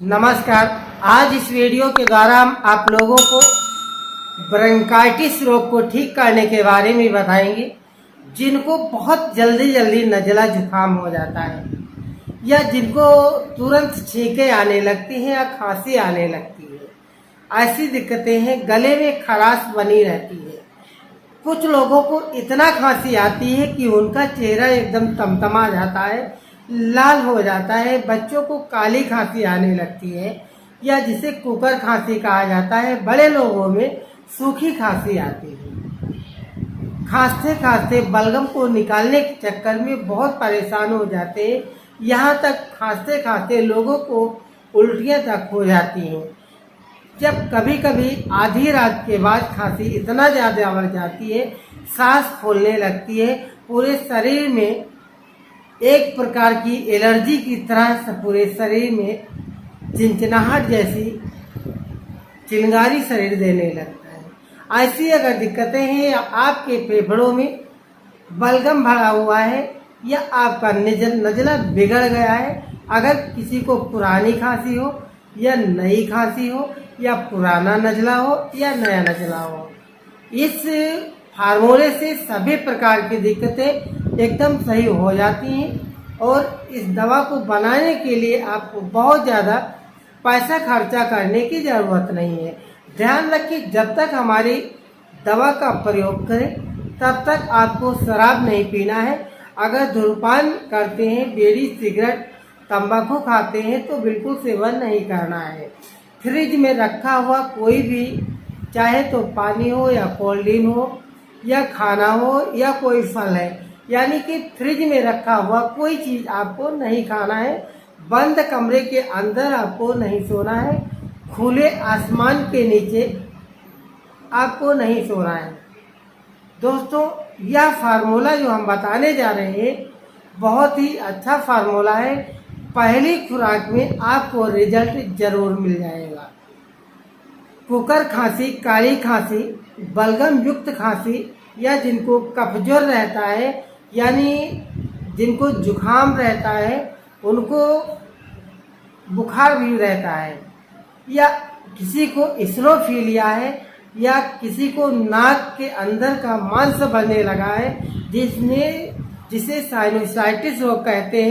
नमस्कार। आज इस वीडियो के द्वारा हम आप लोगों को ब्रोंकाइटिस रोग को ठीक करने के बारे में बताएंगे, जिनको बहुत जल्दी नज़ला जुकाम हो जाता है या जिनको तुरंत छींकें आने लगती हैं या खांसी आने लगती है। ऐसी दिक्कतें हैं, गले में खराश बनी रहती है। कुछ लोगों को इतना खांसी आती है कि उनका चेहरा एकदम तमतमा जाता है, लाल हो जाता है। बच्चों को काली खांसी आने लगती है या जिसे कुकर खांसी कहा जाता है। बड़े लोगों में सूखी खांसी आती है। खांसते खांसते बलगम को निकालने के चक्कर में बहुत परेशान हो जाते हैं। यहाँ तक खांसते खांसते लोगों को उल्टियाँ तक हो जाती हैं। जब कभी कभी आधी रात के बाद खांसी इतना ज़्यादा बढ़ जाती है, सांस फूलने लगती है, पूरे शरीर में एक प्रकार की एलर्जी की तरह से पूरे शरीर में चिंचिनाहट जैसी चिंगारी शरीर देने लगता है। ऐसी अगर दिक्कतें हैं या आपके फेफड़ों में बलगम भरा हुआ है या आपका नज़ला बिगड़ गया है, अगर किसी को पुरानी खांसी हो या नई खांसी हो या पुराना नज़ला हो या नया नज़ला हो, इस फार्मूले से सभी प्रकार की दिक्कतें एकदम सही हो जाती हैं। और इस दवा को बनाने के लिए आपको बहुत ज़्यादा पैसा खर्चा करने की ज़रूरत नहीं है। ध्यान रखिए, जब तक हमारी दवा का प्रयोग करें तब तक आपको शराब नहीं पीना है। अगर धूम्रपान करते हैं, बीड़ी सिगरेट तंबाकू खाते हैं तो बिल्कुल सेवन नहीं करना है। फ्रिज में रखा हुआ कोई भी, चाहे तो पानी हो या कोल्ड ड्रिंक हो या खाना हो या कोई फल है, यानी कि फ्रिज में रखा हुआ कोई चीज़ आपको नहीं खाना है। बंद कमरे के अंदर आपको नहीं सोना है। खुले आसमान के नीचे आपको नहीं सोना है। दोस्तों, यह फार्मूला जो हम बताने जा रहे हैं बहुत ही अच्छा फार्मूला है। पहली खुराक में आपको रिजल्ट जरूर मिल जाएगा। कुकर खांसी, काली खांसी, बलगम युक्त खांसी या जिनको कफजोर रहता है, यानी जिनको जुखाम रहता है, उनको बुखार भी रहता है, या किसी को इस्नोफीलिया है, या किसी को नाक के अंदर का मांस बनने लगा है जिसे साइनोसाइटिस रोग कहते हैं।